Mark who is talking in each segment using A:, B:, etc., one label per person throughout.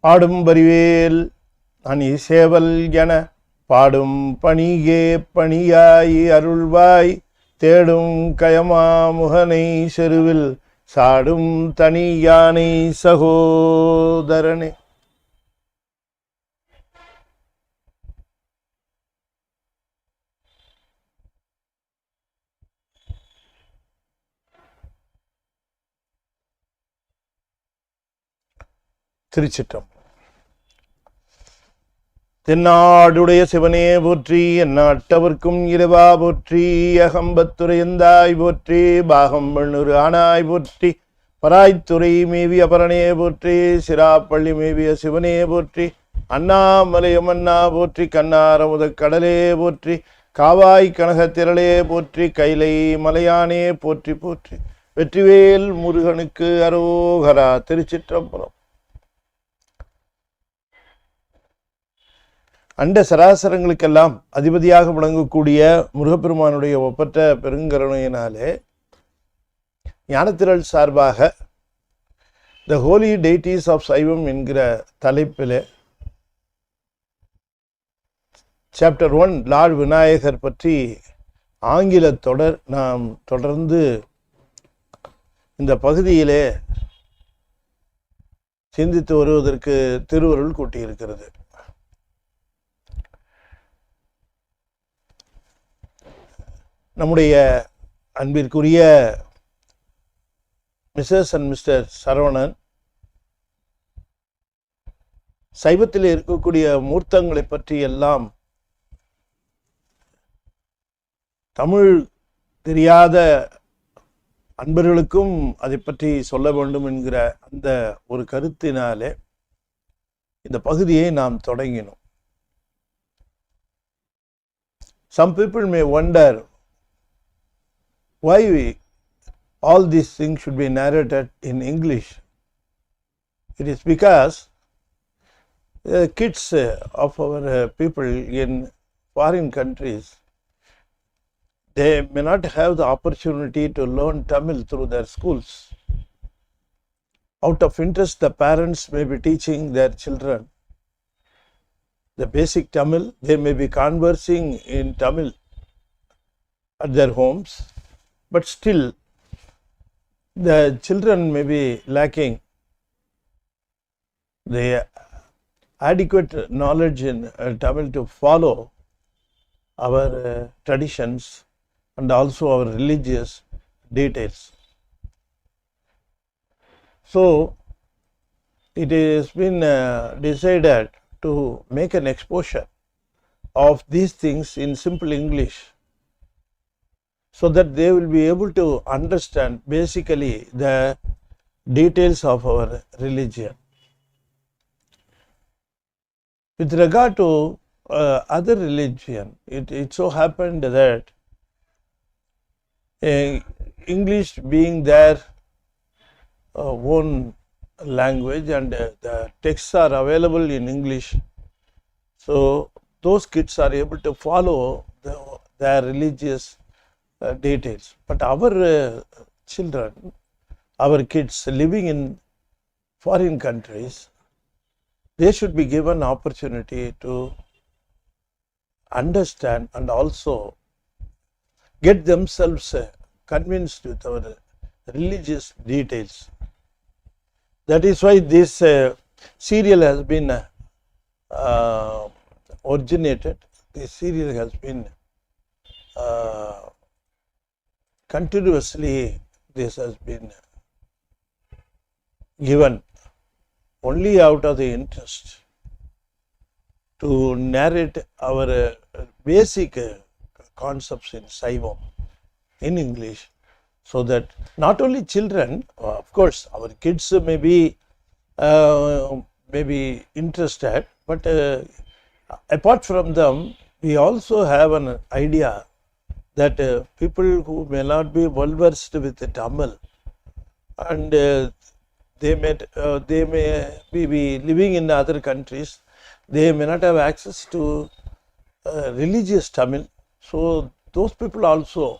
A: ஆடும் பரிவேல் அணி சேவல் என பாடும் பணியே பணியாய் அருள்வாய் தேடும் கயமா முகனை செருவில் சாடும் தனி யானை சகோதரனே. திருச்சிற்றம். தென்னாடுடைய சிவனே போற்றி, எந்நாட்டவர்க்கும் இறைவா போற்றி, அகம்பத்துரையந்தாய் போற்றி, பாகம் பெண்ணூறு ஆனாய் போற்றி, பராய்த்துறை மேவி அபரணே போற்றி, சிராப்பள்ளி மேவிய சிவனே போற்றி, அண்ணாமலையமன்னா போற்றி, கண்ணாரமுத கடலே போற்றி, காவாய் கனகத்திரளே போற்றி, கைலை மலையானே போற்றி போற்றி, வெற்றிவேல் முருகனுக்கு அரோகரா. திருச்சிற்றம்பலம். அண்ட சராசரங்களுக்கெல்லாம் அதிபதியாக விளங்கக்கூடிய முருகப்பெருமானுடைய ஒப்பற்ற பெருங்கருணையினாலே ஞானத்திரள் சார்பாக த ஹோலி டெய்டீஸ் ஆஃப் சைவம் என்கிற தலைப்பில் சாப்டர் 1 லார்ட் விநாயகர் பற்றி ஆங்கில தொடர் நாம் தொடர்ந்து இந்த பகுதியிலே சிந்தித்து வருவதற்கு திருவருள் கூட்டியிருக்கிறது. நம்முடைய அன்பிற்குரிய மிஸ்ஸஸ் அண்ட் மிஸ்டர் சரவணன் சைவத்தில் இருக்கக்கூடிய மூர்த்தங்களை பற்றி எல்லாம் தமிழ் தெரியாத அன்பர்களுக்கும் அதை பற்றி சொல்ல வேண்டும் என்கிற அந்த ஒரு கருத்தினாலே இந்த பகுதியை நாம் தொடங்கினோம். Some people may wonder why all these things should be narrated in English. It is because the kids of our people in foreign countries, they may not have the opportunity to learn Tamil through their schools. Out of interest, the parents may be teaching their children the basic Tamil. They may be conversing in Tamil at their homes, but still the children may be lacking the adequate knowledge in Tamil to follow our traditions and also our religious details. So it has been decided to make an exposure of these things in simple English, so that they will be able to understand basically the details of our religion. With regard to other religion, it so happened that English being their own language and the texts are available in English, so those kids are able to follow their religious details. But our children, our kids living in foreign countries, they should be given opportunity to understand and also get themselves convinced with our religious details. That is why this serial has been originated. This serial has been continuously, this has been given only out of the interest to narrate our basic concepts in Saivam in English, so that not only children, of course our kids may be interested, but apart from them we also have an idea that people who may not be well versed with Tamil and they may be living in other countries, they may not have access to religious Tamil, so those people also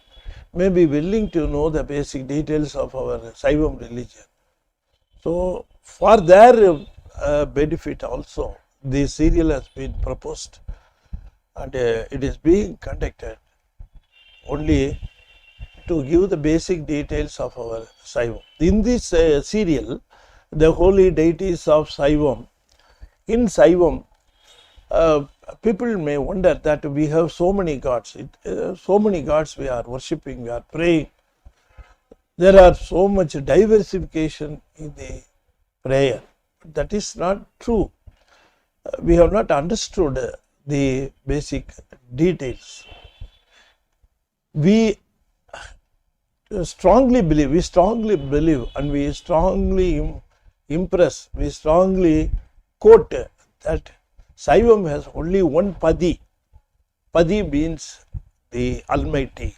A: may be willing to know the basic details of our Saivam religion. So for their benefit also. This serial has been proposed and it is being conducted only to give the basic details of our Saivam. In this serial, the holy deities of Saivam, in Saivam, people may wonder that we have so many gods, so many gods we are worshipping, we are praying. There are so much diversification in the prayer. That is not true. We have not understood the basic details. We strongly believe and we strongly impress, we strongly quote that Saivam has only one Padi. Padi means the Almighty,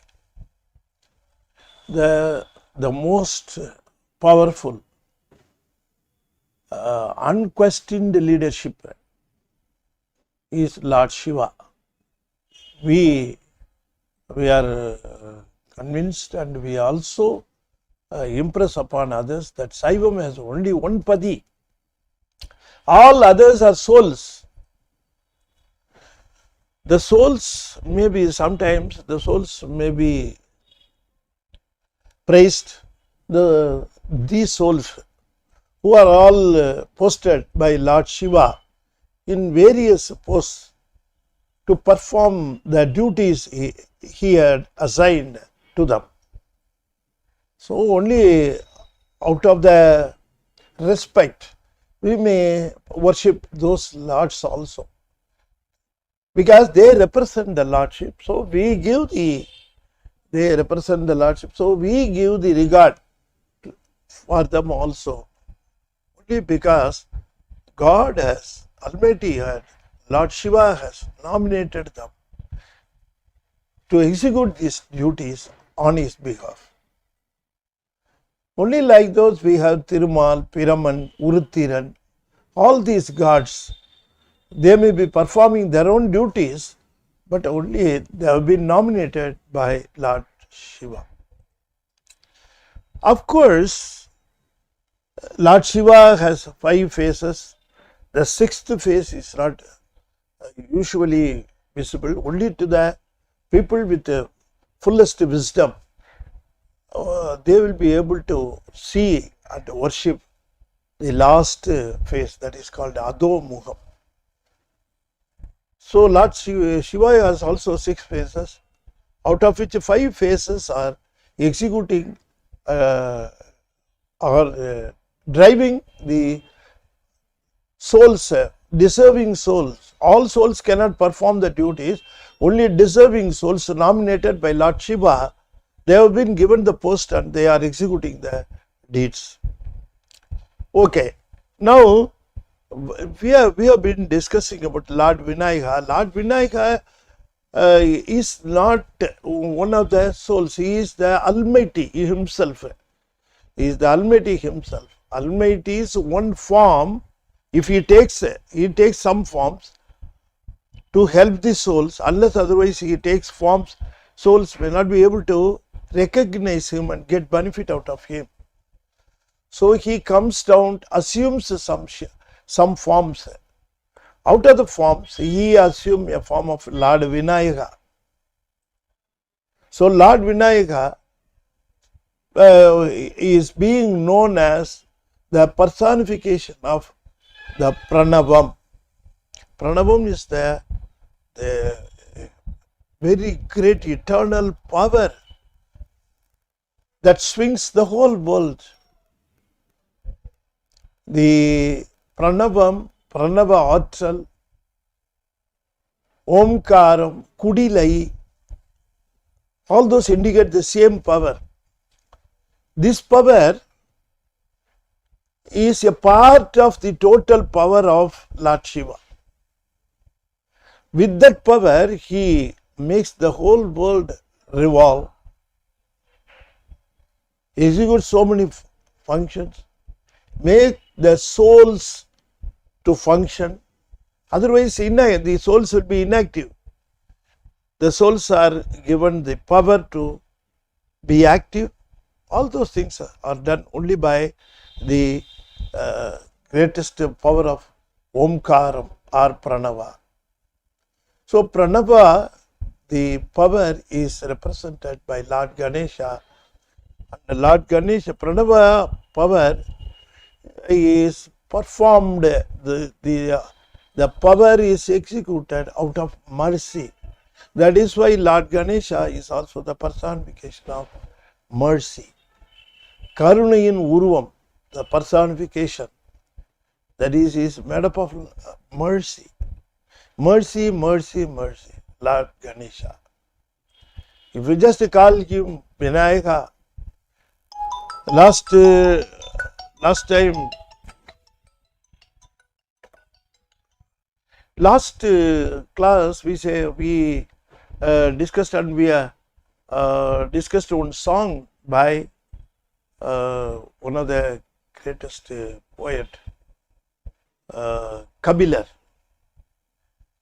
A: the most powerful, unquestioned leadership is Lord Shiva. We are convinced and we also impress upon others that Saivam has only one Padi. All others are souls. The souls may be sometimes, the souls may be praised. These souls who are all posted by Lord Shiva in various posts to perform the duties he had assigned to them. So only out of the respect we may worship those lords also, because they represent the lordship. So we give the regard for them also, only because God has, Almighty had, Lord Shiva has nominated them to execute these duties on his behalf. Only like those we have Thirumal, Piraman, Uruthiran, all these gods, they may be performing their own duties, but only they have been nominated by Lord Shiva. Of course, Lord Shiva has 5 faces. The 6th face is not usually visible, only to the people with the fullest wisdom. They will be able to see and worship the last face, that is called Adho Muham. So Lord Shiva has also 6 faces, out of which 5 faces are executing or driving the souls, deserving souls. All souls cannot perform the duties, only deserving souls nominated by Lord Shiva, they have been given the post and they are executing the deeds. Okay, now we have been discussing about Lord Vinayagar. Lord Vinayagar is not one of the souls, he is the Almighty himself. He is the Almighty himself. Almighty is one form. If he takes some forms to help the souls, unless otherwise he takes forms, souls may not be able to recognize him and get benefit out of him. So he comes down, assumes some forms. Out of the forms, he assumes a form of Lord Vinayagar. So Lord Vinayagar is being known as the personification of the Pranavam. Pranavam is the very great eternal power that swings the whole world. The Pranavam, Pranava Aatral, Omkaram, Kudilai, all those indicate the same power. This power is a part of the total power of Lord Shiva. With that power, he makes the whole world revolve, executes so many functions, make the souls to function. Otherwise, the souls will be inactive. The souls are given the power to be active. All those things are done only by the greatest power of Omkaram or Pranava. So Pranava, the power is represented by Lord Ganesha. And Lord Ganesha, Pranava power is performed, the power is executed out of mercy. That is why Lord Ganesha is also the personification of mercy. Karunayin Uruvam, the personification, that is made up of mercy. Mercy, mercy, mercy, Lord Ganesha. If you just call him Vinayagar, last class we discussed, and we discussed one song by one of the greatest poet, Kabilar.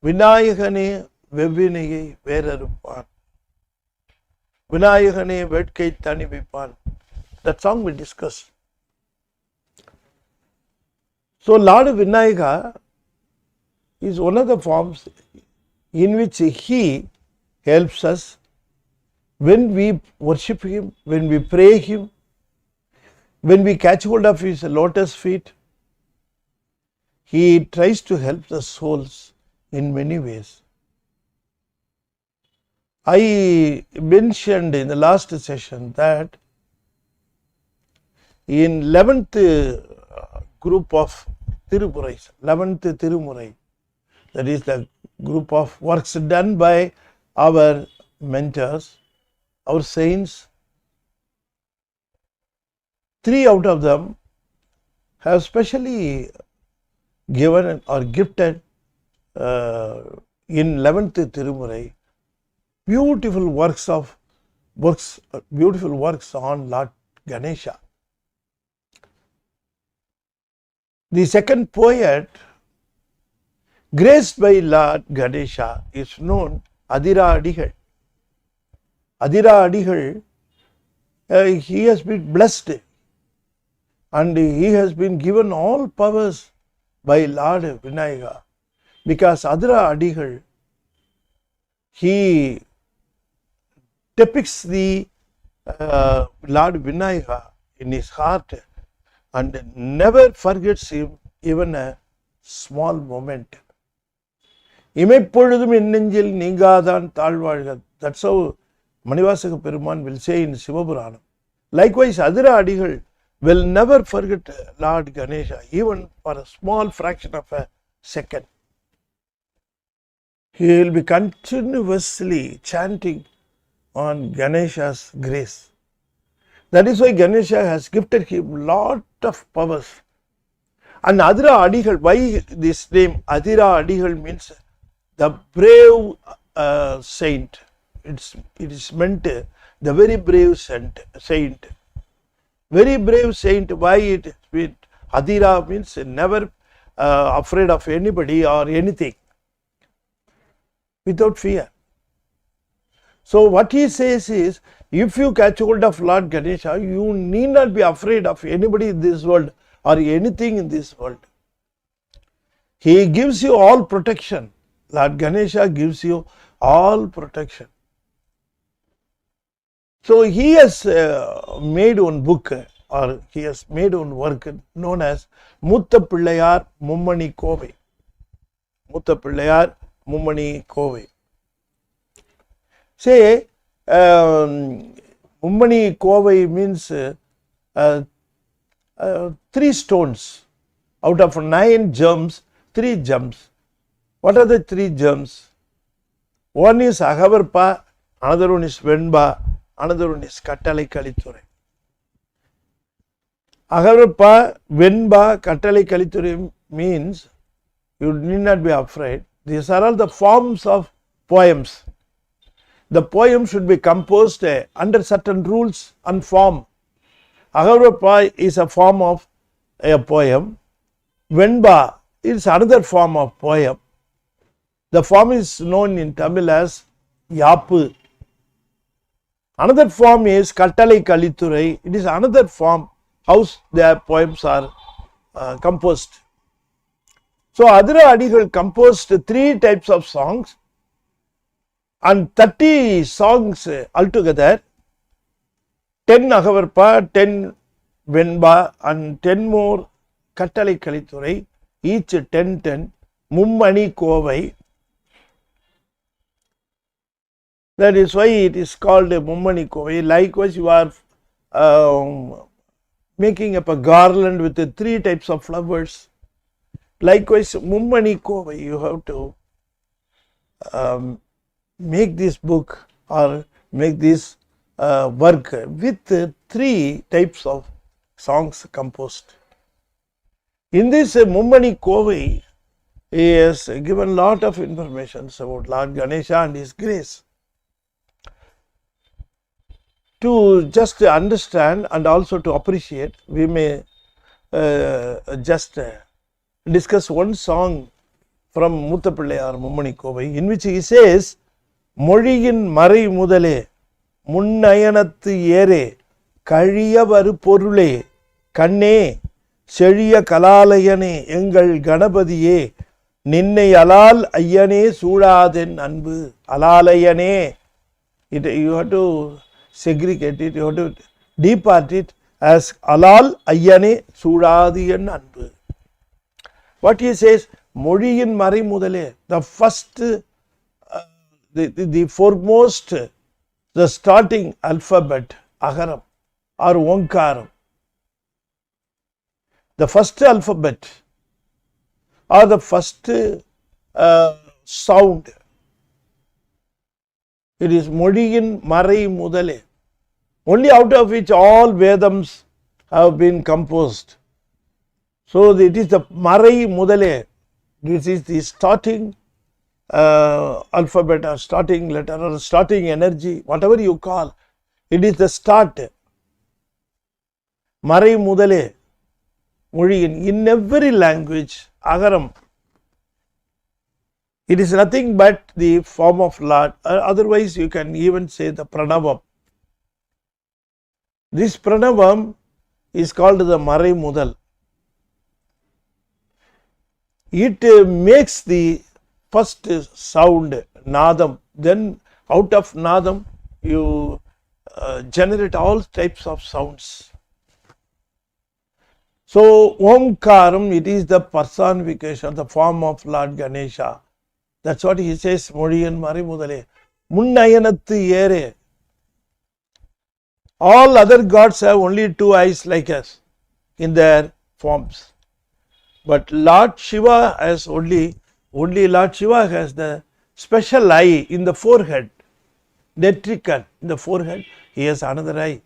A: Vinayagane Vebinai Verarupan, Vinayagane Vedkai Tani Vipan. That song we discussed. So Lord Vinayagar is one of the forms in which he helps us when we worship him, when we pray him, when we catch hold of his lotus feet. He tries to help the souls in many ways. I mentioned in the last session that in 11th group of Tirupurais, 11th Tirumurai, that is the group of works done by our mentors, our saints, 3 out of them have specially given or gifted in 11th Tirumurai beautiful works on Lord Ganesha. The second poet graced by Lord Ganesha is known Adira Adigal. Adira Adigal, he has been blessed and he has been given all powers by Lord Vinayagar, because Adira Adigal, he depicts the Lord Vinayagar in his heart and never forgets him even a small moment. இமைப்பொழுதும் என் நெஞ்சில் நீங்காதான் தாழ்வாழ்க. That's how Manivasaka Peruman will say in Sivapuranam. Likewise, Adira Adigal will never forget Lord Ganesha, even for a small fraction of a second. He will be continuously chanting on Ganesha's grace. That is why Ganesha has gifted him lot of powers. And Adira Adigal, why this name Adira Adigal means the brave saint. It is meant the very brave saint. Very brave saint. Why it means Adira means never afraid of anybody or anything, without fear. So what he says is, if you catch hold of Lord Ganesha, you need not be afraid of anybody in this world or anything in this world. He gives you all protection. Lord Ganesha gives you all protection. So he has made one book, or he has made one work known as Mutta Pillayar Mummani Kovai. Mutta Pillayar Mummani Kovai. Say, Mummani Kovai means 3 stones. Out of 9 gems, 3 gems. What are the 3 gems? One is Agavarpa, another one is Venba, another one is Kattalai Kalithurai. Agavarpa, Venba, Kattalai Kalithurai means you need not be afraid. These are all the forms of poems. The poem should be composed under certain rules and form. Agavarpa is a form of a poem. Venba is another form of poem. The form is known in Tamil as Yapu. Another form is Kattalai Kalithurai. It is another form how their poems are composed. So Adira Adigal composed 3 types of songs and 30 songs altogether. 10 Agavarpa, 10 Venba and 10 more Kattali Kalithurai, each 10, Mummani Kovai. That is why it is called a Mummani Kovai. Likewise, you are making up a garland with the 3 types of flowers. Likewise, Mummani Kovai, you have to make this book or make this work with 3 types of songs composed. In this Mummani Kovai, he has given lot of information about Lord Ganesha and his grace. To just understand and also to appreciate, we may just discuss one song from Muthapillai or Mummani Kovai, in which he says, Mozhiyin Marai Mudale, Munnayanathu Ere, Kazhiyavaru Porule, Kanne, Seliya Kalalayane, Engal Ganapathiye, Ninne Alal Ayyane Soodaathen Anbu, Alalayane. You have to segregate it, you have to depart it as Alal Ayyane Soodaathen Anbu. What he says, Mozhiyin Marai Mudale, the first, the foremost, the starting alphabet, Agaram or Onkaram. The first alphabet or the first sound, it is Mozhiyin Marai Mudale, only out of which all Vedams have been composed. So it is the Marai Mudale, this is the starting alphabet or starting letter or starting energy, whatever you call, it is the start. Marai Mudale, Mozhiyin, in every language, Agaram, it is nothing but the form of Lord, otherwise you can even say the Pranavam. This Pranavam is called the Marai Mudal. It makes the first sound, Nadam, then out of Nadam you generate all types of sounds. So Omkaram, it is the personification, the form of Lord Ganesha. That's what he says, Mozhiyin Marai Mudale, Munnayanathu Ere. All other gods have only 2 eyes like us in their forms. But Lord Shiva has only Lord Shiva has the special eye in the forehead, Netrikan in the forehead, he has another eye.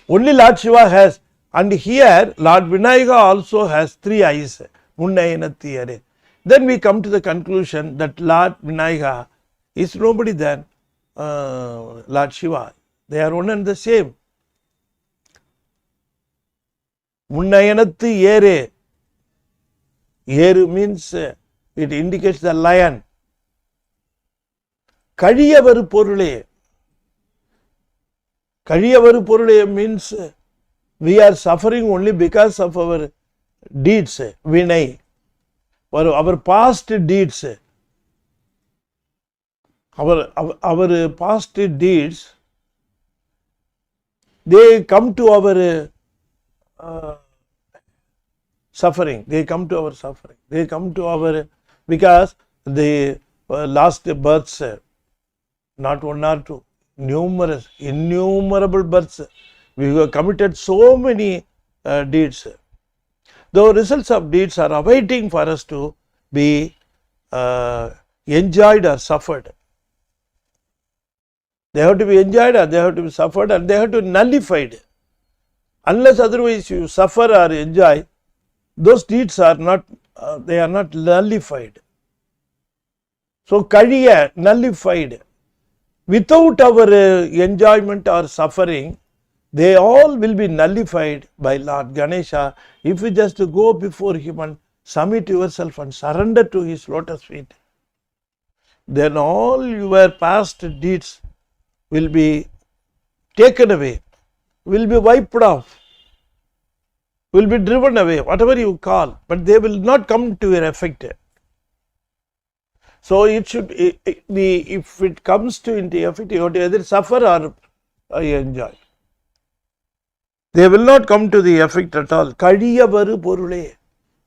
A: Only Lord Shiva has, and here Lord Vinayagar also has 3 eyes, Munnayanathu Ere. Then we come to the conclusion that Lord Vinayagar is nobody than Lord Shiva. They are one and the same. Munnayanathu Ere. Ere means it indicates the lion. Kazhiyavaru Porule. Kazhiyavaru Porule means we are suffering only because of our deeds, Vinay. For our past deeds, our past deeds, they come to our suffering, they come to our suffering, they come to our, because the last births, not 1 or 2, numerous, innumerable births, we have committed so many deeds. The results of deeds are awaiting for us to be enjoyed or suffered. They have to be enjoyed or they have to be suffered, and they have to be nullified. Unless otherwise you suffer or enjoy, those deeds are not, they are not nullified. So Kazhiya, nullified. Without our enjoyment or suffering, they all will be nullified by Lord Ganesha if you just go before him and submit yourself and surrender to his lotus feet. Then all your past deeds will be taken away, will be wiped off. will be driven away, whatever you call, but they will not come to your effect. So it should be, if it comes to into effect, you have to either suffer or enjoy. They will not come to the effect at all. Kadiyavaru porule.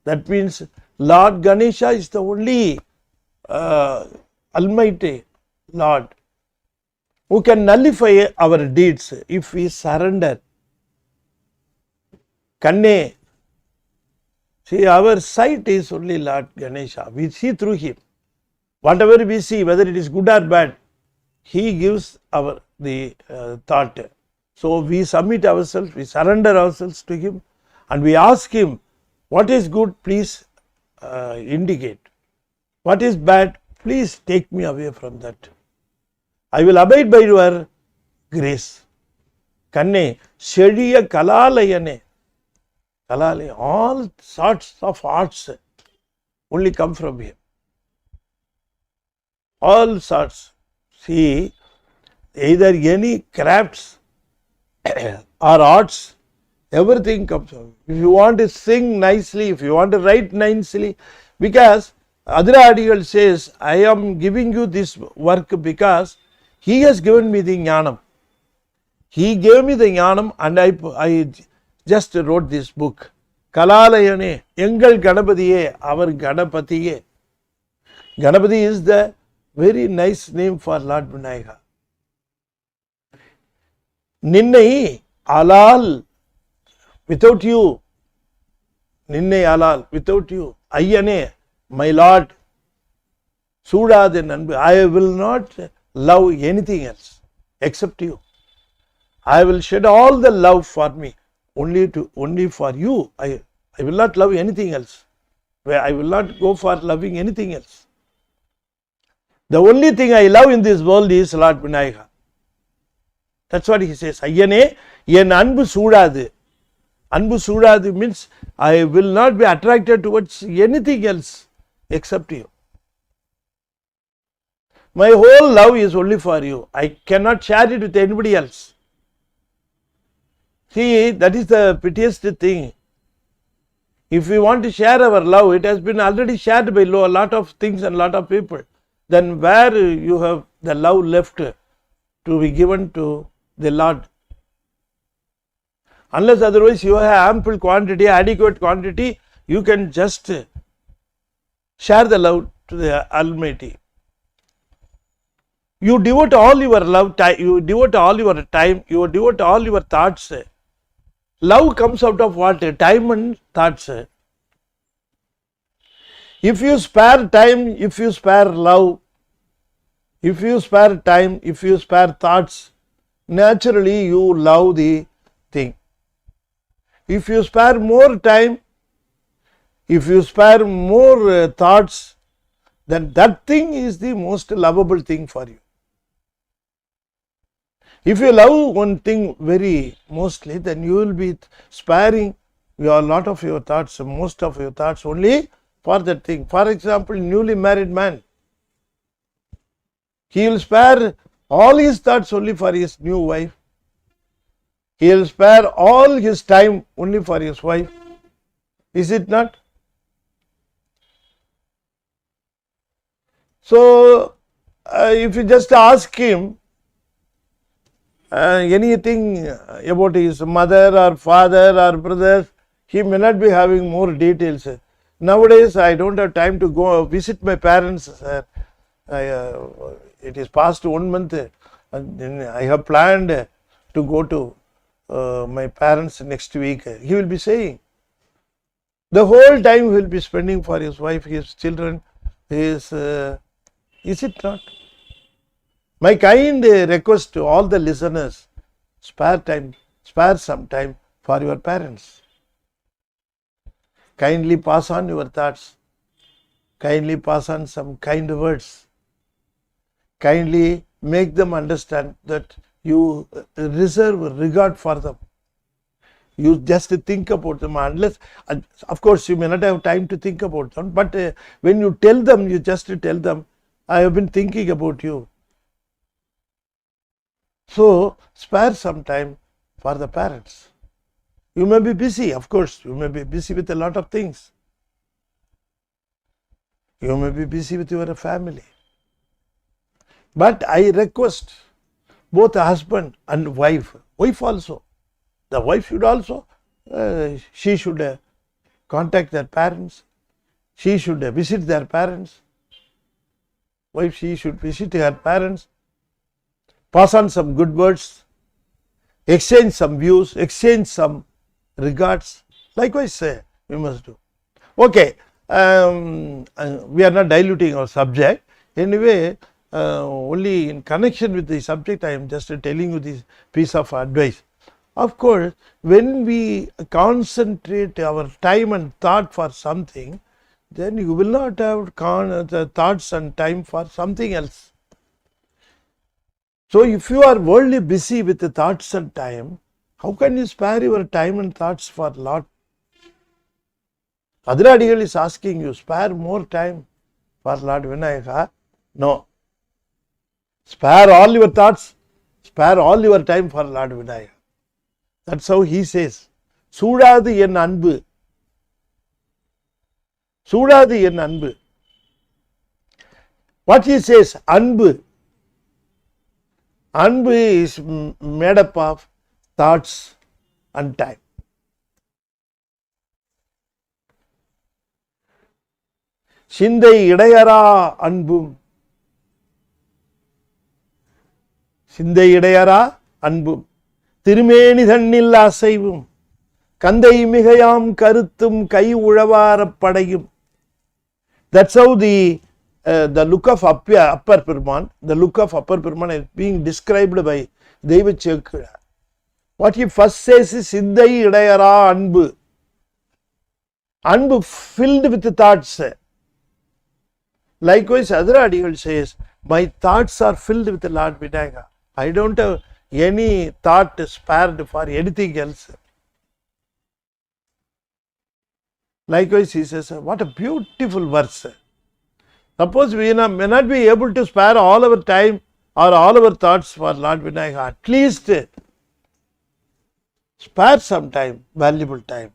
A: That means Lord Ganesha is the only Almighty Lord who can nullify our deeds if we surrender. Kanne. See, our sight is only Lord Ganesha. We see through him. Whatever we see, whether it is good or bad, he gives the thought. So we submit ourselves, we surrender ourselves to him, and we ask him, what is good, please indicate. What is bad, please take me away from that. I will abide by your grace. Kanne, Shediya Kalalayane. Kalalaya, all sorts of arts only come from him. All sorts. See, either any crafts or arts, everything comes from him. If you want to sing nicely, if you want to write nicely, because Adhiradigal says, I am giving you this work because he has given me the jnanam. He gave me the jnanam and I just wrote this book. Kalalayane, Engal Ganapatiye, our Ganapatiye. Ganapati is the very nice name for Lord Vinayagar. Ninnai alal, without you. Ninnai alal, without you. Ayyane, my Lord. Sudade nanbu, I will not love anything else except you. I will shed all the love for me, only for you. I will not love anything else. I will not go for loving anything else. The only thing I love in this world is Lord Vinayagar. That's what he says. Ayyane, yen anbu sudadu. Anbu sudadu means I will not be attracted towards anything else except you. My whole love is only for you. I cannot share it with anybody else. See, that is the prettiest thing. If we want to share our love, it has been already shared by a lot of things and a lot of people. Then where you have the love left to be given to the Lord? Unless otherwise you have ample quantity, adequate quantity, you can just share the love to the Almighty. You devote all your love, you devote all your time, you devote all your thoughts. Love comes out of what? Time and thoughts. If you spare time, if you spare love, if you spare time, if you spare thoughts, naturally you love the thing. If you spare more time, if you spare more thoughts, then that thing is the most lovable thing for you. If you love one thing very mostly, then you will be sparing a lot of your thoughts, most of your thoughts only for that thing. For example, newly married man, he will spare all his thoughts only for his new wife. He will spare all his time only for his wife. Is it not? So, if you just ask him anything about his mother or father or brothers, he may not be having more details. Nowadays, I don't have time to go visit my parents. It is past 1 month. I have planned to go to my parents next week. He will be saying, the whole time he will be spending for his wife, his children, is it not? My kind request to all the listeners, spare some time for your parents. Kindly pass on your thoughts. Kindly pass on some kind words. Kindly make them understand that you reserve regard for them. You just think about them, unless, of course, you may not have time to think about them, but when you tell them, you just tell them, I have been thinking about you. So, spare some time for the parents. You may be busy, of course, you may be busy with a lot of things. You may be busy with your family. But I request both husband and wife also, the wife should also, she should contact their parents, she should visit their parents, wife, she should visit her parents, pass on some good words, exchange some views, exchange some regards. Likewise, we must do. Okay, we are not diluting our subject. Anyway, only in connection with the subject, I am just telling you this piece of advice. Of course, when we concentrate our time and thought for something, then you will not have the thoughts and time for something else. So, if you are worldly busy with the thoughts and time, how can you spare your time and thoughts for Lord? Adiradigal is asking you, spare more time for Lord Vinayagar. No. Spare all your thoughts, spare all your time for Lord Vinayagar. That's how he says. Soodadu en anbu. Soodadu en anbu. What he says, anbu. Anbu is made up of thoughts and time. சிந்தை இடையறா அன்பும் சிந்தை இடையறா அன்பும் திருமேனி தன்னில் அசைவும் கந்தை மிகையாம் கருத்தும் கை உழவாரப் படையும். That's how the look of upper Peruman, the look of upper Peruman is being described by Deiva Chekura. What he first says is சிந்தை இடையறா அன்பு. Anbu filled with thoughts. Likewise, Adiradigal says, my thoughts are filled with the Lord Vinayagar. I don't have any thought spared for anything else. Likewise, he says, what a beautiful verse. Suppose we may not be able to spare all our time or all our thoughts for Lord Vinayagar, at least spare some time, valuable time.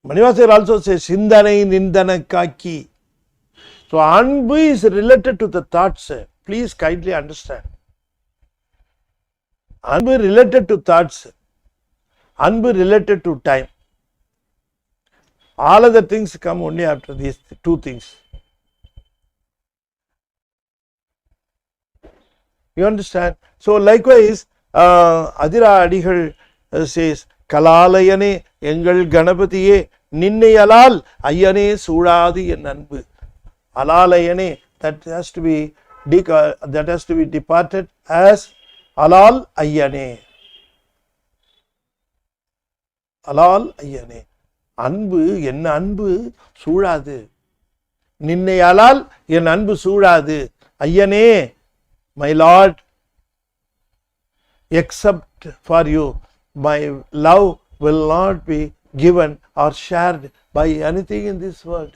A: Manivasagar also says, Sindanai Nindana Kaki. So, Anbu is related to the thoughts. Please kindly understand. Anbu related to thoughts. Anbu related to time. All other things come only after these two things. You understand? So, likewise, Adiradigal says, Kalalayane Engal Ganapatiye Ninnayalal Ayane Sudadi en Anbu. Alalayane, that has to be departed as Alal Ayane. Alal Ayane. Anbu en Anbu Sudadu. Ninnayalal en Anbu Sudadu. Ayane, my Lord, except for you, my love will not be given or shared by anything in this world.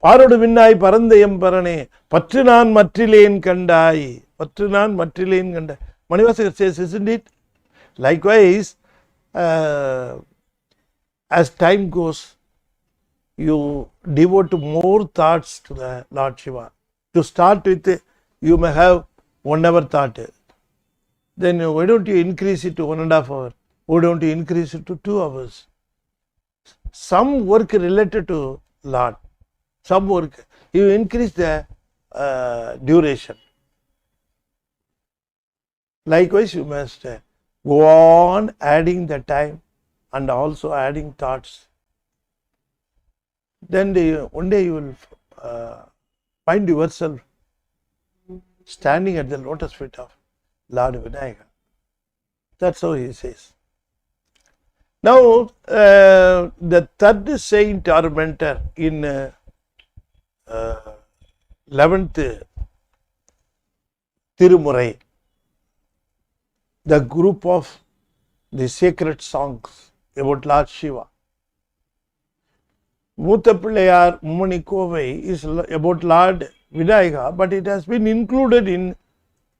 A: பாரோடு விண்ணாய் பரந்த எம்பரனே பற்று நான் மற்றிலேன் கண்டாய் பற்று நான் மற்றிலேன் கண்டாய். Manivasagar says, isn't it? Likewise, as time goes, you devote more thoughts to the Lord Shiva. To start with, you may have 1 hour thought. Then why don't you increase it to 1.5 hours? Why don't you increase it to 2 hours? Some work related to Lord. Some work. You increase the duration. Likewise, you must go on adding the time and also adding thoughts. Then one day you will find yourself standing at the lotus feet of Lord Vinayagar. That's how he says. Now, the third saint or mentor in 11th Tirumurai, the group of the sacred songs about Lord Shiva. Muthapillayar Mummani Kovai is about Lord Vinayagar, but it has been included in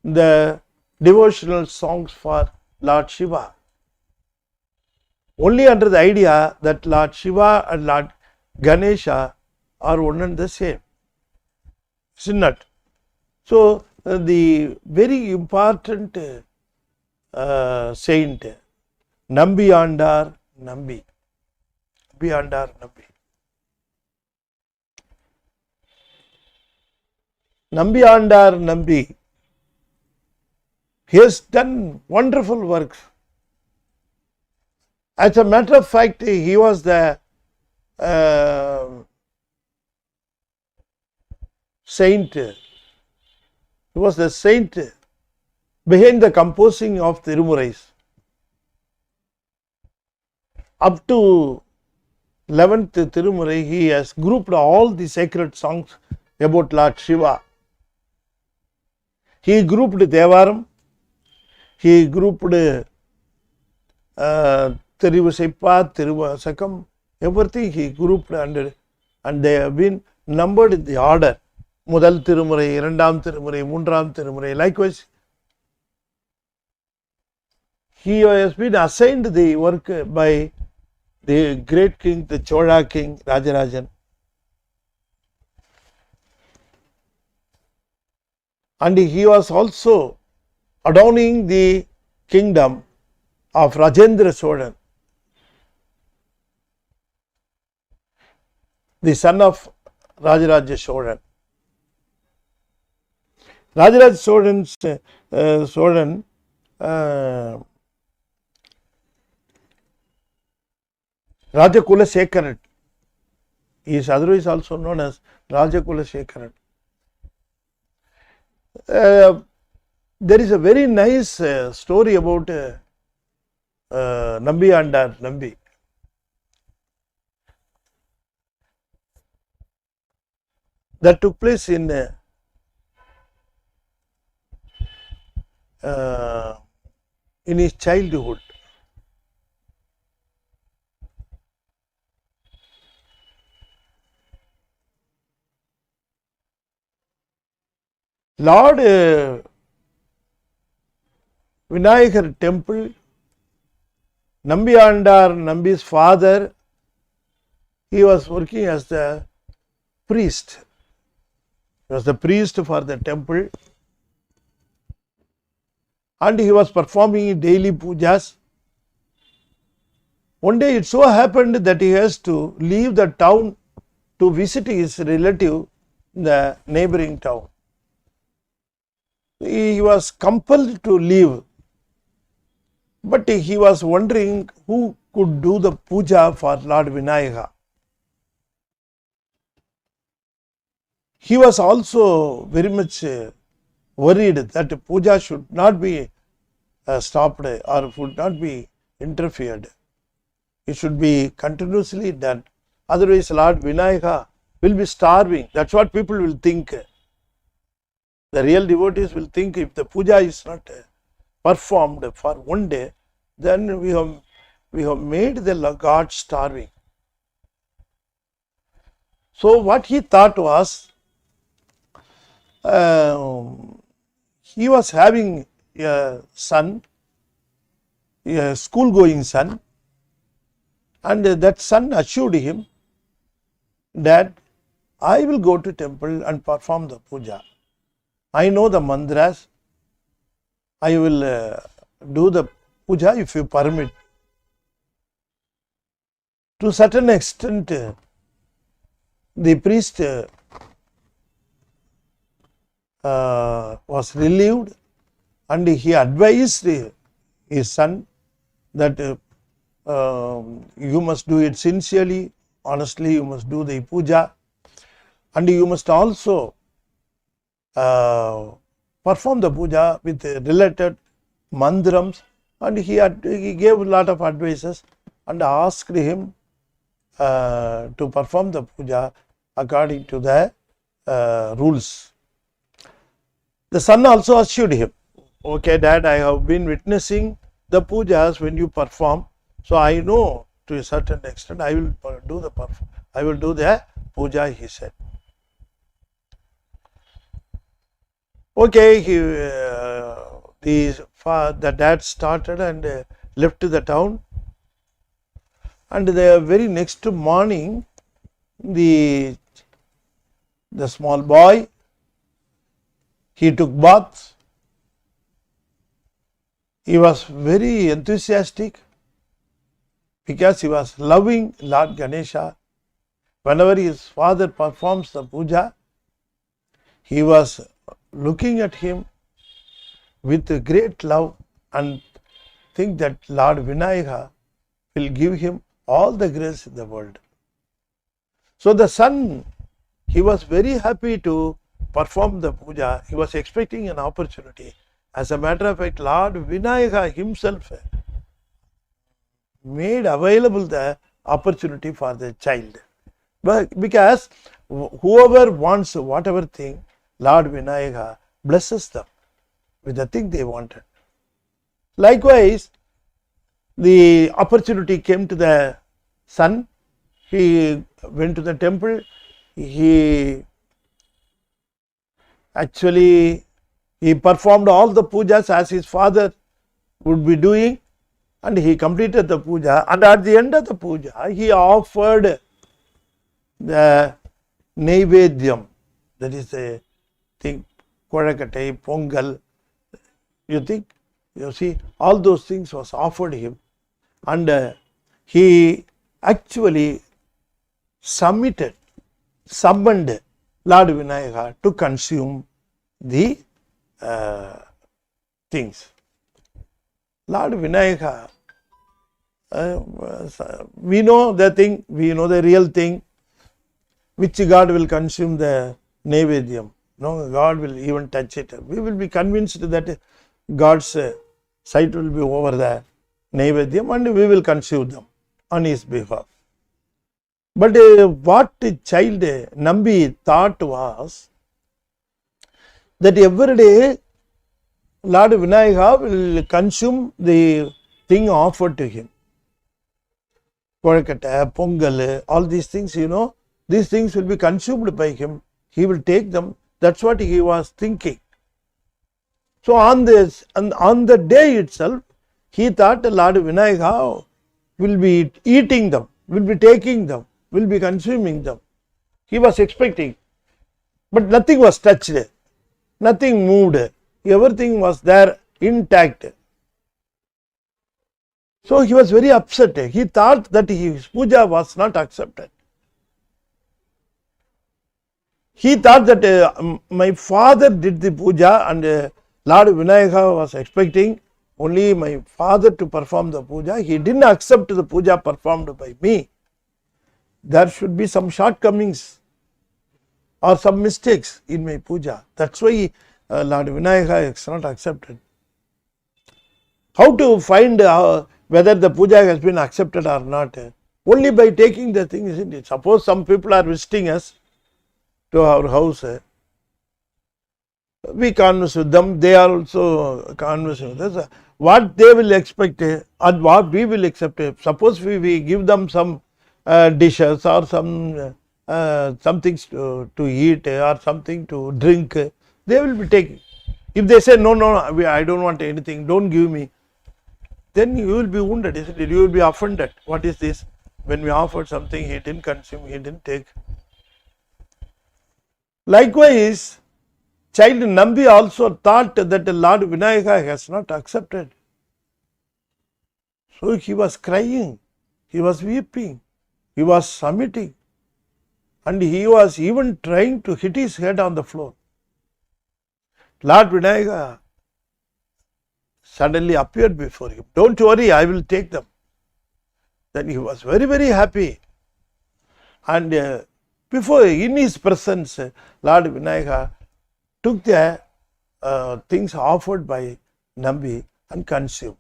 A: the devotional songs for Lord Shiva. Only under the idea that Lord Shiva and Lord Ganesha are one and the same. Is it not? So, the very important saint, Nambiyandar Nambi. Nambiyandar Nambi. Nambiyandar Nambi, he has done wonderful works. As a matter of fact, he was the saint. He was the saint behind the composing of Tirumurais. Up to 11th Tirumurai, he has grouped all the sacred songs about Lord Shiva. He grouped Devaram, he grouped Tiruvasaipa, Tiruvasakam, everything he grouped under, and they have been numbered in the order. Mudal Tirumurai, Irandam Tirumurai, Mundram Tirumurai. Likewise, he has been assigned the work by the great king, the Chola king, Rajarajan. And he was also adorning the kingdom of Rajendra Cholan, the son of Rajaraja Cholan. Rajaraja Cholan Rajakula Sekaran. He is otherwise also known as Rajakula Sekaran. There is a very nice story about Nambiyandar Nambi. That took place in his childhood. Lord Vinayagar temple, Nambiyandar Nambi's father, he was working as the priest. He was the priest for the temple, and he was performing daily pujas. One day it so happened that he has to leave the town to visit his relative in the neighboring town. He was compelled to leave, but he was wondering who could do the puja for Lord Vinayagar. He was also very much worried that puja should not be stopped or should not be interfered. It should be continuously done. Otherwise, Lord Vinayagar will be starving. That's what people will think. The real devotees will think if the puja is not performed for one day, then we have made the God starving. So what he thought was, he was having a son, a school-going son, and that son assured him that I will go to temple and perform the puja. I know the mantras. I will do the puja if you permit. To a certain extent, the priest was relieved, and he advised his son that you must do it sincerely, honestly, you must do the puja, and you must also perform the puja with related mantrams, and he gave a lot of advices and asked him to perform the puja according to the rules. The son also assured him, okay, Dad, I have been witnessing the pujas when you perform, so I know to a certain extent. I will do the puja, he said. Okay, the dad started and left the town, and the very next morning, the small boy, he took bath. He was very enthusiastic because he was loving Lord Ganesha. Whenever his father performs the puja, he was looking at him with great love and think that Lord Vinayagar will give him all the grace in the world. So the son, he was very happy to perform the puja. He was expecting an opportunity. As a matter of fact, Lord Vinayagar himself made available the opportunity for the child. But because whoever wants whatever thing, Lord Vinayagar blesses them with the thing they wanted. Likewise, the opportunity came to the son. He went to the temple. He performed all the pujas as his father would be doing, and he completed the puja. And at the end of the puja, he offered the Naivedyam, that is the thing, Kodakatai, Pongal. You see, all those things was offered him, and he actually summoned Lord Vinayagar to consume the things. Lord Vinayagar, we know the thing, we know the real thing. Which God will consume the Naivedyam? No, God will even touch it. We will be convinced that God's sight will be over the Naivedyam, and we will consume them on his behalf. But what the child Nambi thought was that every day Lord Vinayagar will consume the thing offered to him. Kodakata, Pongal, all these things, these things will be consumed by him. He will take them. That's what he was thinking. So on the day itself, he thought Lord Vinayagar will be eating them, will be taking them, will be consuming them. He was expecting, but nothing was touched, nothing moved, everything was there intact. So he was very upset. He thought that his puja was not accepted. He thought that my father did the puja, and Lord Vinayagar was expecting only my father to perform the puja. He didn't accept the puja performed by me. There should be some shortcomings or some mistakes in my puja. That's why Lord Vinayagar is not accepted. How to find whether the puja has been accepted or not? Only by taking the thing, isn't it? Suppose some people are visiting us to our house. We converse with them, they are also conversing with us. What they will expect and what we will accept. Suppose we give them some dishes or some things to eat or something to drink, they will be taking. If they say, no, I don't want anything, don't give me, then you will be wounded, isn't it? You will be offended. What is this? When we offered something, he didn't consume, he didn't take. Likewise, child Nambi also thought that the Lord Vinayagar has not accepted. So he was crying, he was weeping, he was submitting, and he was even trying to hit his head on the floor. Lord Vinayagar suddenly appeared before him. Don't worry, I will take them. Then he was very, very happy. And before, in his presence, Lord Vinayagar took the things offered by Nambi and consumed.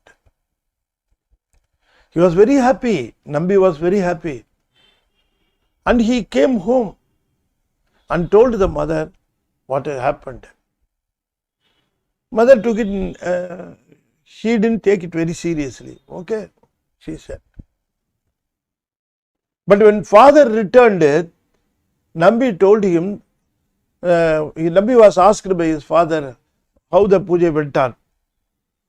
A: He was very happy. Nambi was very happy. And he came home and told the mother what had happened. Mother took it, she didn't take it very seriously. Okay, she said. But when father returned, Nambi told him, Nambi was asked by his father how the puja went on.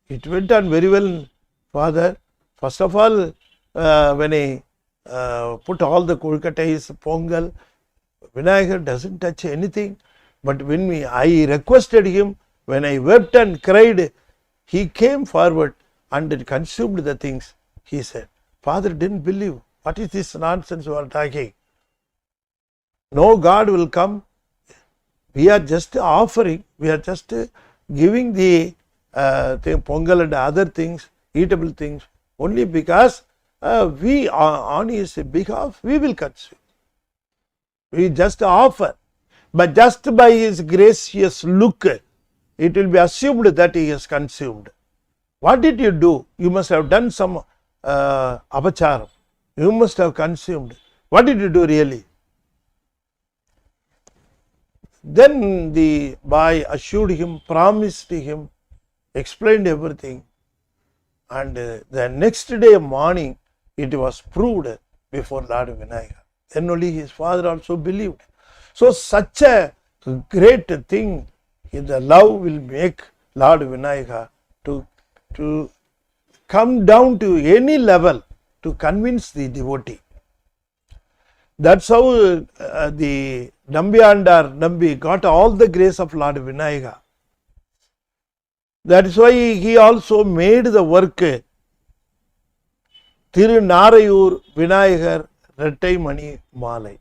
A: It went on very well, father. First of all, when I put all the kolkatais, pongal, Vinayagar doesn't touch anything. But when I requested him, when I wept and cried, he came forward and consumed the things. He said, father didn't believe. What is this nonsense you are talking? No God will come. We are just offering. We are just giving the pongal and other things, eatable things, only because we on his behalf, we will consume. We just offer. But just by his gracious look, it will be assumed that he has consumed. What did you do? You must have done some apacharam. You must have consumed. What did you do really? Then the boy assured him, promised him, explained everything. And the next day morning, it was proved before Lord Vinayagar. Then only his father also believed. So such a great thing, the love will make Lord Vinayagar to come down to any level to convince the devotee. That's how the Nambiyandar Nambi got all the grace of Lord Vinayagar. That is why he also made the work Tirunarayur Vinayagar Rettai Malai.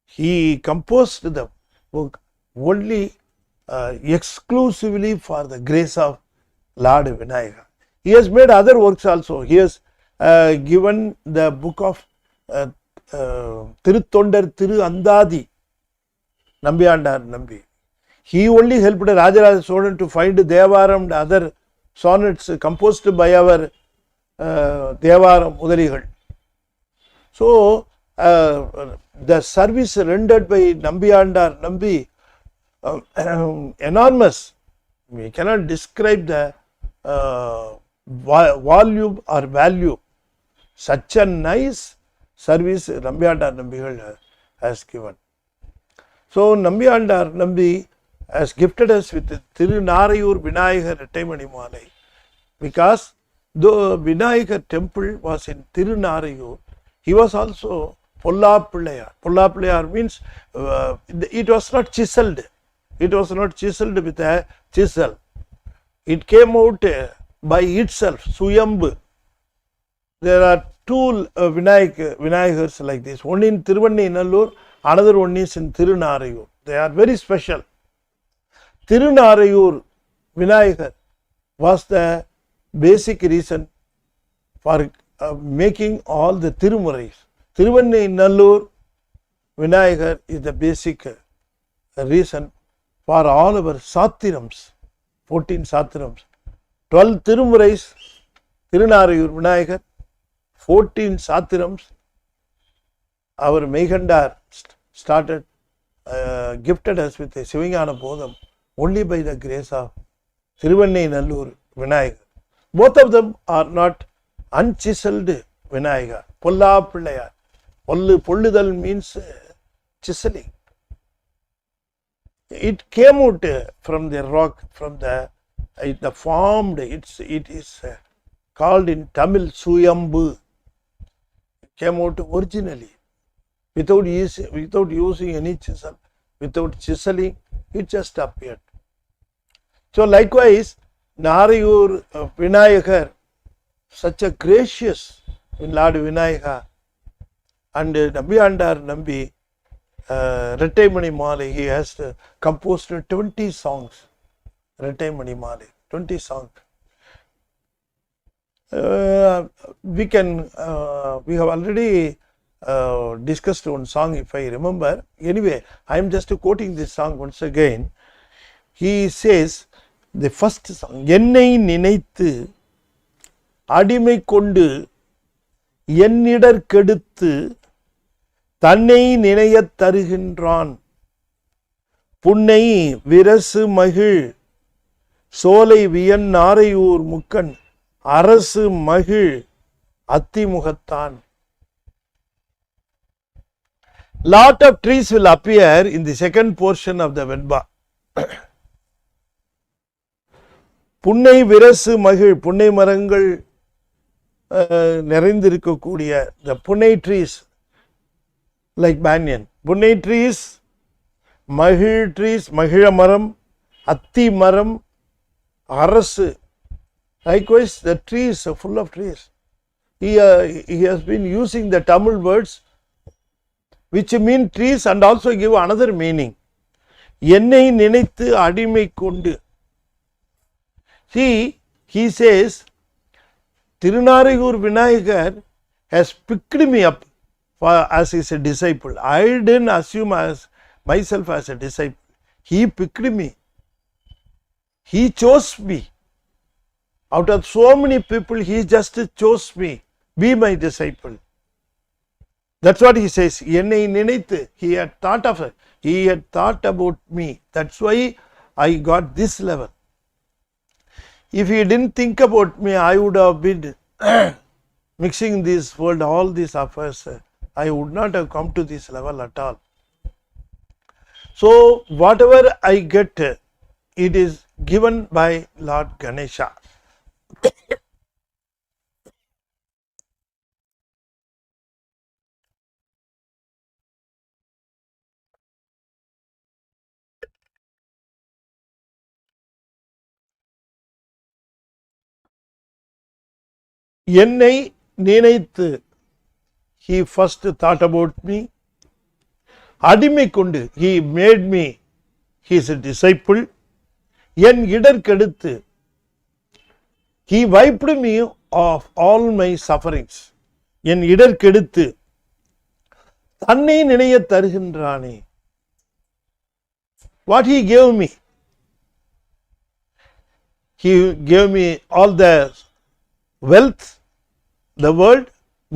A: He composed the book only exclusively for the grace of Lord Vinayagar. He has made other works also. He has given the book of Tirutondar Tiru Andadi, Nambiyandar Nambi. He only helped Rajaraja Solan to find Devaram and other sonnets composed by our Devaram Udarigal. So, the service rendered by Nambiyandar Nambi enormous. We cannot describe the volume or value. Such a nice service Nambiyandar Nambi has given. So, Nambiyandar Nambi has gifted us with Tirunarayur Vinayagar Rettai Malai, because the Vinayagar temple was in Tirunarayur, he was also Pollapillayar. Pollapillayar means it was not chiseled. It was not chiseled with a chisel. It came out by itself, Suyambu. There are two Vinayagars like this. One in Tiruvannamalur, another one is in Tirunarayur. They are very special. Tirunarayur Vinayagar was the basic reason for making all the Tirumurais. Tiruvannamalur Vinayagar is the basic reason for all our Satirams, 14 Satirams. 12 Tirumurais, Tirunarayur Vinayagar, 14 Satirams. Our Meghandar started, gifted us with a Sivanyana Bodham only by the grace of Tiruvannamalur Vinayagar. Both of them are not unchiseled Vinayagar. Pollapillayar. Polludal means chiseling. It came out from the rock, from the formed. It is called in Tamil Suyambu. It came out originally, without using any chisel, without chiseling. It just appeared. So likewise, Narayur Vinayagar, such a gracious Lord Vinayagar, and Nambiyandar Nambi Rettai Malai, he has composed 20 songs. Rettai Malai, 20 songs. We have already discussed one song, if I remember. Anyway, I am just quoting this song once again. He says, the first song, Ennai Ninaithu Adimai Kondu Ennidar Keduthu Tannai Ninayat Tarugindran Punnai Virasu Mahil Solai Viyan Narayur Mukkan Arasu Mahil Atti Muhattan. lot of trees will appear in the second portion of the Vedba. புன்னை விரசு மகிழ், புன்னை மரங்கள் நிறைந்திருக்கக்கூடிய the புன்னை trees like banyan, புன்னை trees, மகிழ் trees, மகிழ மரம், அத்தி மரம், அரசு. Likewise, the trees are full of trees. He has been using the Tamil words which mean trees and also give another meaning. என்னை நினைத்து அடிமை கொண்டு. See, he says, Tirunaraiyur Vinayagar has picked me up as his disciple. I didn't assume as myself as a disciple. He picked me. He chose me. Out of so many people, he just chose me. Be my disciple. That's what he says. என்னை நினைத்து. He had thought of it. He had thought about me. That's why I got this level. If he didn't think about me, I would have been mixing this world, all these affairs. I would not have come to this level at all. So, whatever I get, it is given by Lord Ganesha. என்னை நினைத்து. He first thought about me. அடிமை கொண்டு. He made me his disciple. N இடர்கெடுத்து. He wiped me of all my sufferings. என் இடர்கெடுத்து. தன்னை நினைய தருகின்றானே. What he gave me? He gave me all the wealth, the world?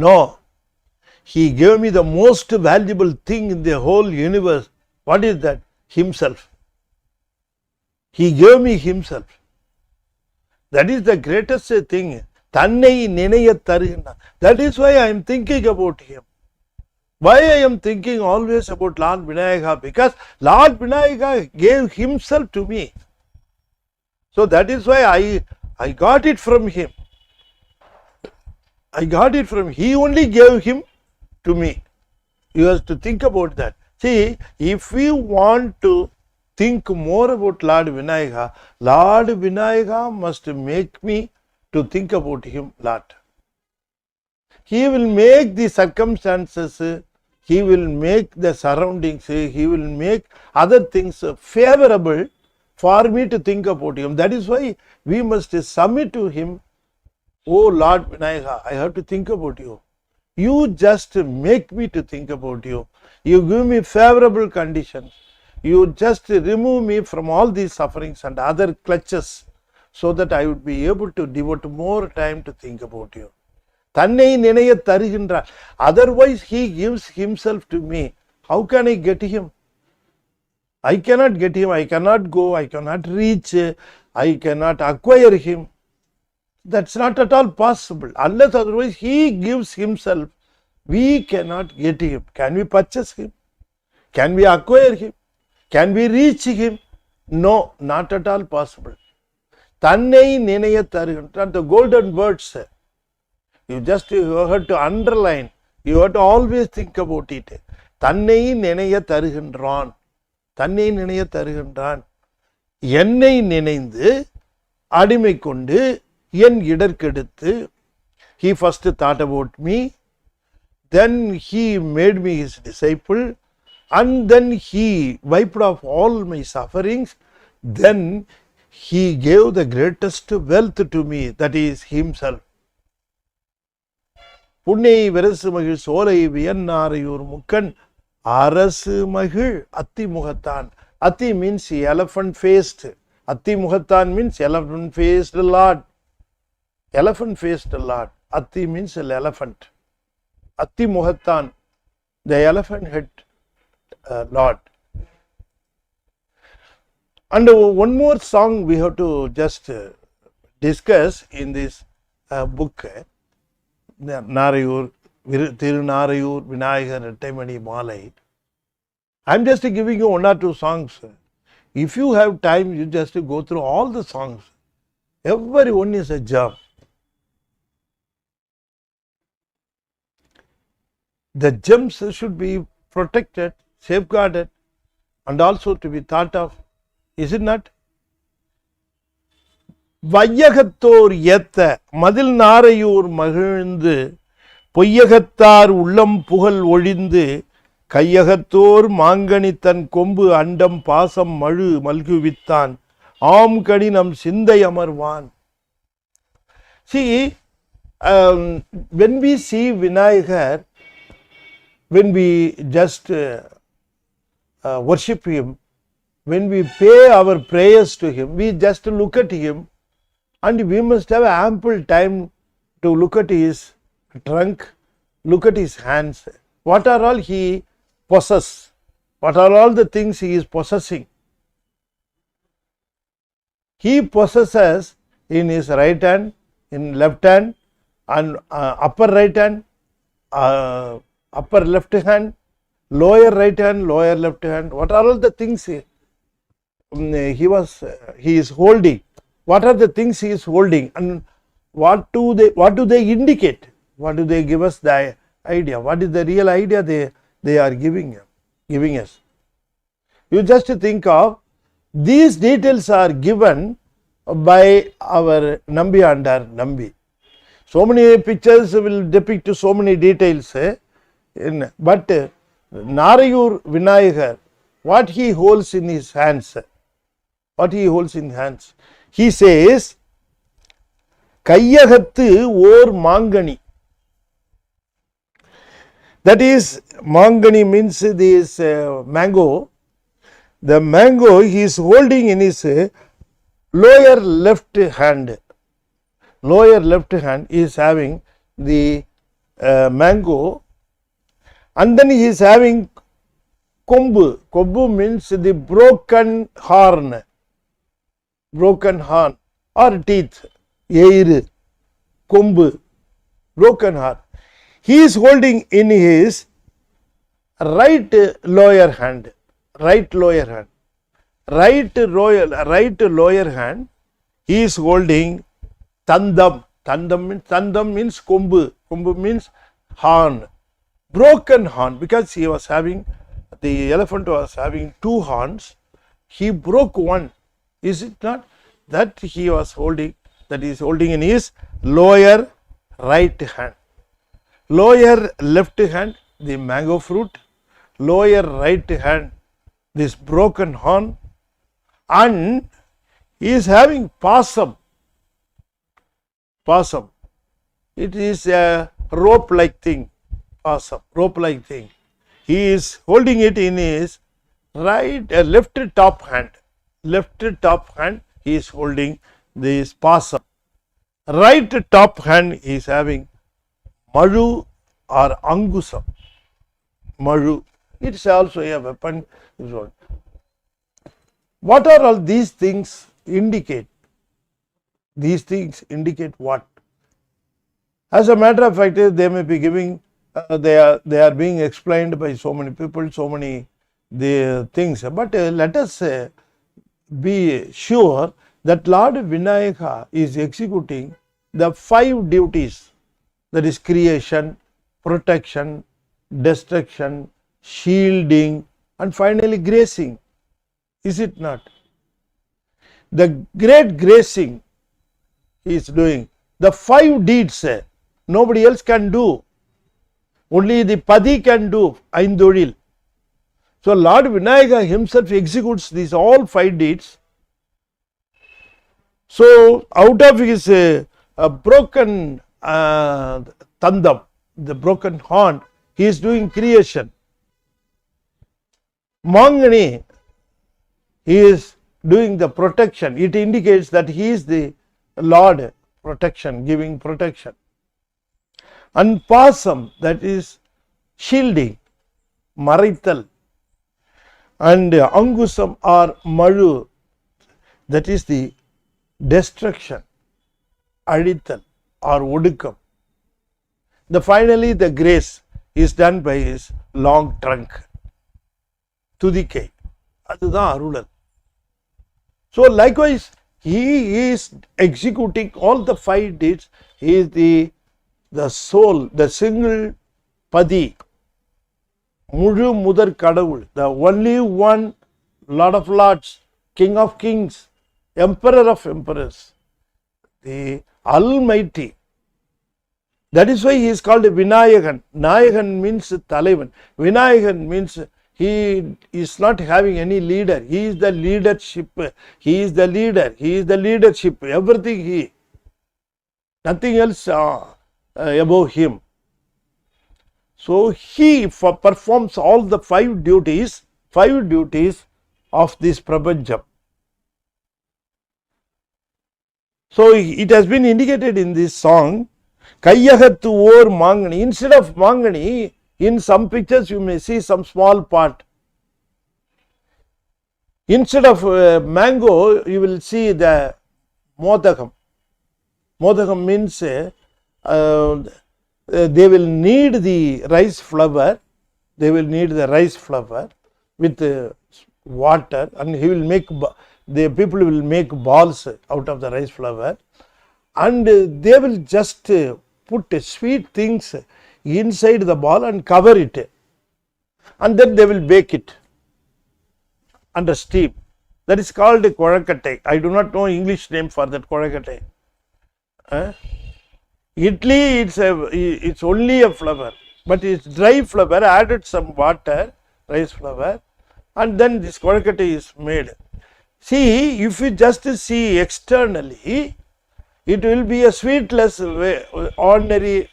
A: No. He gave me the most valuable thing in the whole universe. What is that? Himself. He gave me himself. That is the greatest thing. Tannai ninaya tarugina. That is why I am thinking about him. Why I am thinking always about Lord Vinayagar? Because Lord Vinayagar gave himself to me. So that is why I got it from him. I got it from him. He only gave him to me. You have to think about that. See, if we want to think more about Lord Vinayagar must make me to think about him lot. He will make the circumstances, he will make the surroundings, he will make other things favorable for me to think about him. That is why we must submit to him. Oh Lord Vinayagar, I have to think about you. You just make me to think about you. You give me favorable conditions. You just remove me from all these sufferings and other clutches so that I would be able to devote more time to think about you. Tannai ninaya tarugindraar. Otherwise he gives himself to me. How can I get him? I cannot get him. I cannot go. I cannot reach. I cannot acquire him. That's not at all possible. Unless otherwise he gives himself, we cannot get him. Can we purchase him? Can we acquire him? Can we reach him? No, not at all possible. Tannai ninaya tarugindraar. The golden words. You have to underline. You have to always think about it. Tannai ninaya tarugindraan. Tannai ninaya tarugindraan. என்னை நினைந்து அடிமை கொண்டு என் இடர்கெடுத்து. He first thought about me, then he made me his disciple, and then he wiped off all my sufferings. Then he gave the greatest wealth to me, that is himself. புன்னை விரசு மகிழ் சோலை வியன்னாரையூர் முக்கன் அரசு மகிழ் அத்தி முகத்தான். Ati means elephant faced. Ati muhurtham means elephant faced Lord. Elephant faced Lord. Ati means an elephant. Ati muhurtham, the elephant head Lord. And one more song we have to just discuss in this book. Tirunaraiyur Vinayagar Rettamani Malai. I'm just giving you one or two songs. If you have time, you just go through all the songs. Every one is a gem. The gems should be protected, safeguarded, and also to be thought of. Is it not? வையகத்தோர் ஏத்த மதில் நாரையூர் மகிழ்ந்து பொய்யகத்தார் உள்ளம் புகழ் ஒழிந்து கையகத்தோர் மாங்கனி தன் கொம்பு அண்டம் பாசம் மழு மல்குவித்தான் ஆம் கனி நம் சிந்தை அமர்வான். See, when we see Vinayagar, when we just worship him, when we pay our prayers to him, we just look at him, and we must have ample time to look at his trunk, look at his hands. What are all he possesses? What are all the things he is possessing? He possesses in his right hand, in left hand, and upper right hand, upper left hand, lower right hand, lower left hand. What are all the things he is holding? What are the things he is holding, and what do they indicate? What do they give us the idea? What is the real idea they are giving us? You just think of these details are given by our Nambi under Nambi. So many pictures will depict so many details, but Narayur Vinayagar, what he holds in his hands, he says, Kayyagathu or Mangani. That is, Mangani means this mango. The mango he is holding in his lower left hand. Lower left hand is having the mango, and then he is having kombu. Kombu means the broken horn. Broken horn or teeth, eir, kombu, broken horn. He is holding in his right lower hand, right lower hand, right lower hand. He is holding tandam. Tandam means kombu. Kombu means horn, broken horn, because he was having, the elephant was having two horns. He broke one. Is it not? That he was holding, that he is holding in his lower right hand. Lower left hand, the mango fruit. Lower right hand, this broken horn. And he is having pasam. Pasam. It is a rope like thing. Pasam, rope like thing. He is holding it in his right, left top hand. Left top hand he is holding this pasam. Right top hand he is having maru or angusam. Maru. It is also a weapon. What are all these things indicate? These things indicate what? As a matter of fact, they may be giving, they are being explained by so many people, so many the things. But let us be sure that Lord Vinayagar is executing the 5 duties, that is creation, protection, destruction, shielding, and finally gracing. Is it not? The great gracing he is doing. The 5 deeds nobody else can do. Only the Padi can do. Aindodil. So Lord Vinayagar himself executes these all 5 deeds. So out of his broken tandam, the broken horn, he is doing creation. Mangani, he is doing the protection. It indicates that he is the Lord protection, giving protection. And pasam, that is shielding, maraital. And angusam or maru, that is the destruction, adithal or odukam. Finally the grace is done by his long trunk. துதிக்கை, அதுதான் அருளல். So likewise, he is executing all the 5 deeds. He is the soul, the single padi, முழு முதற் கடவுள், the only one, Lord of Lords, King of Kings, Emperor of Emperors, the Almighty. That is why he is called Vinayagan. Nayagan means Talaivan. Vinayagan means he is not having any leader. He is the leadership. He is the leader. He is the leadership. Everything he. Nothing else above him. So he performs all the 5 duties of this Prapancham. So it has been indicated in this song, Kayyagathu or Mangani. Instead of Mangani, in some pictures you may see some small part. Instead of mango, you will see the Modakam. Modakam means they will knead the rice flour. They will knead the rice flour with water, and he will make, the people will make balls out of the rice flour, and they will just put sweet things inside the ball and cover it, and then they will bake it under steam. That is called Kozhakattai. I do not know English name for that Kozhakattai. Idli, it's only a flour, but it's dry flour, added some water, rice flour, and then this Kozhakattai is made. See, if you just see externally, it will be a sweetless ordinary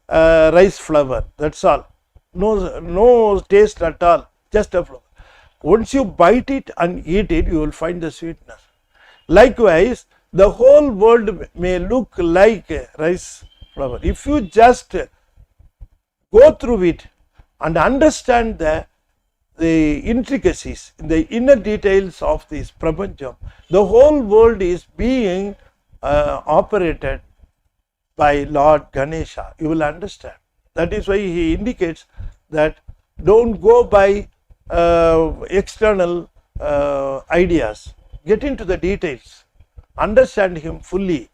A: rice flour. That's all. No taste at all. Just a flour. Once you bite it and eat it, you will find the sweetness. Likewise, the whole world may look like rice flour. If you just go through it and understand the intricacies, the inner details of this Prapancham, the whole world is being operated by Lord Ganesha. You will understand. That is why he indicates that don't go by external ideas. Get into the details. Understand him fully.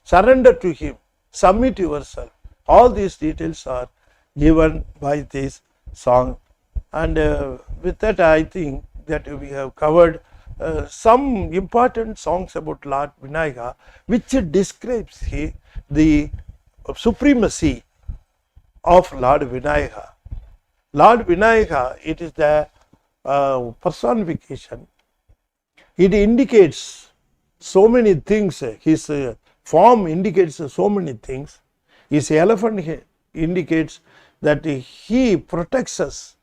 A: Surrender to him. Submit yourself. All these details are given by this song. And with that, I think that we have covered some important songs about Lord Vinayagar, which describes the supremacy of Lord Vinayagar. Lord Vinayagar, it is the personification. It indicates so many things. His form indicates so many things. His elephant indicates that he protects us,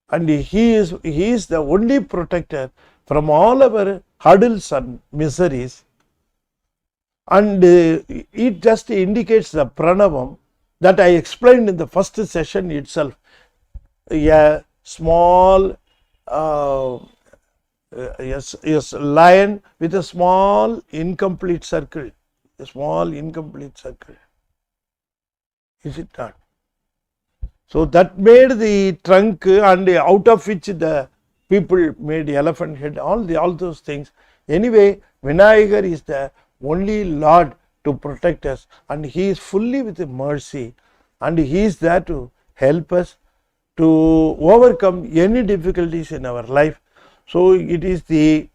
A: and he is the only protector from all our hurdles and miseries. And it just indicates the pranavam that I explained in the first session itself. A small lion with a small incomplete circle. A small incomplete circle. Is it not? So that made the trunk, and out of which the people made elephant head, all those things. Anyway, Vinayagar is the only Lord to protect us, and he is fully with mercy, and he is there to help us to overcome any difficulties in our life. So it is the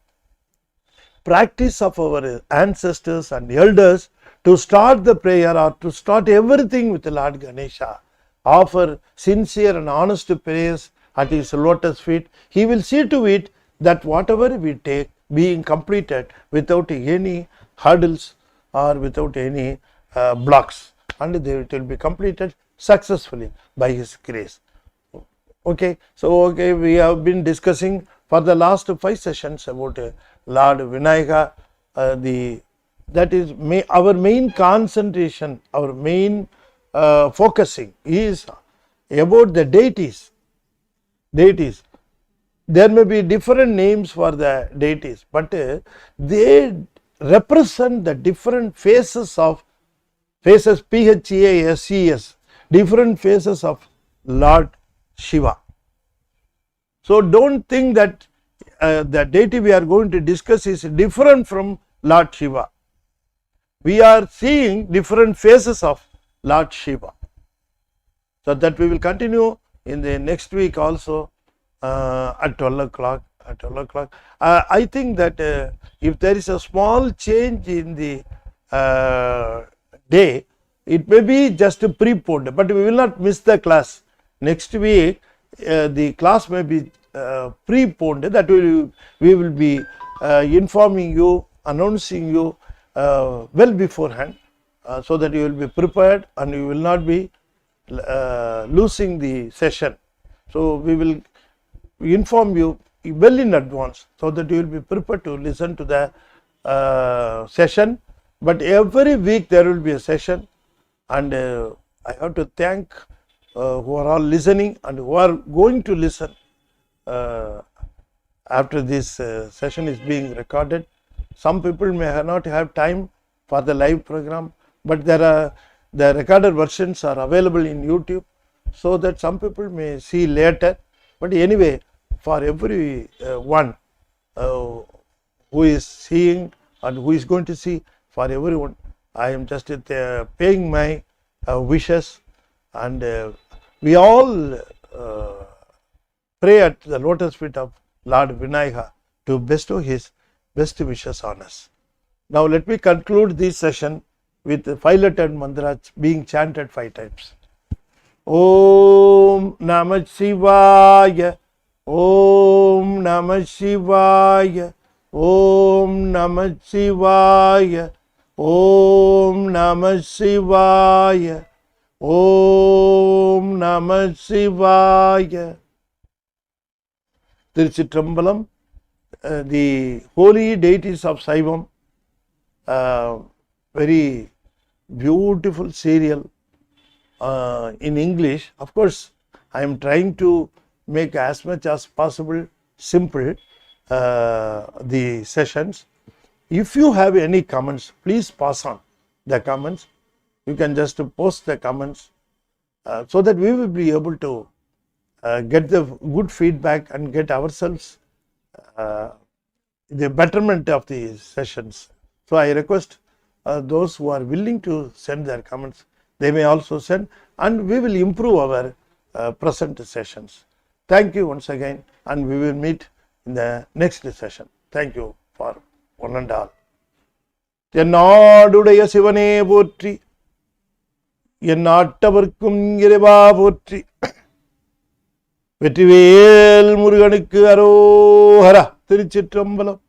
A: practice of our ancestors and elders to start the prayer, or to start everything with Lord Ganesha. Offer sincere and honest prayers at his lotus feet. He will see to it that whatever we take being completed without any hurdles or without any blocks, and it will be completed successfully by his grace. Okay, so we have been discussing for the last 5 sessions about Lord Vinayagar. That is our main concentration, our main focusing is about the deities. There may be different names for the deities, but they represent the different phases, PHEASES, different phases of Lord Shiva. So don't think that the deity we are going to discuss is different from Lord Shiva. We are seeing different phases of Lord Shiva. So that we will continue in the next week also at 12 o'clock. I think that if there is a small change in the day, it may be just preponed, but we will not miss the class. Next week, the class may be preponed. That we will be informing you, announcing you well beforehand, so that you will be prepared and you will not be losing the session. So we will inform you well in advance, so that you will be prepared to listen to the session. But every week there will be a session, and I have to thank who are all listening and who are going to listen after this session is being recorded. Some people may not have time for the live program, but the recorded versions are available in YouTube, so that some people may see later. But anyway, for every one who is seeing and who is going to see, for everyone, I am just paying my wishes, and we all pray at the lotus feet of Lord Vinayagar to bestow his best wishes on us. Now let me conclude this session with 5-lettered mantras being chanted 5 times. Om Namah Shivaya, Om Namah Shivaya, Om Namah Shivaya, Om Namah Shivaya, Om Namah Shivaya. Tiruchitrambalam, the holy deities of Saivam, very beautiful serial in English. Of course, I am trying to make as much as possible simple the sessions. If you have any comments, please pass on the comments. You can just post the comments so that we will be able to get the good feedback and get ourselves the betterment of the sessions. So I request those who are willing to send their comments, they may also send, and we will improve our present sessions. Thank you once again, and we will meet in the next session. Thank you for one and all. என்னாடுடைய சிவனே போற்றி, எந்நாட்டவர்க்கும் இறைவா போற்றி, வெற்றிவேல் முருகனுக்கு அரோஹரா. திருச்சிற்றம்பலம்.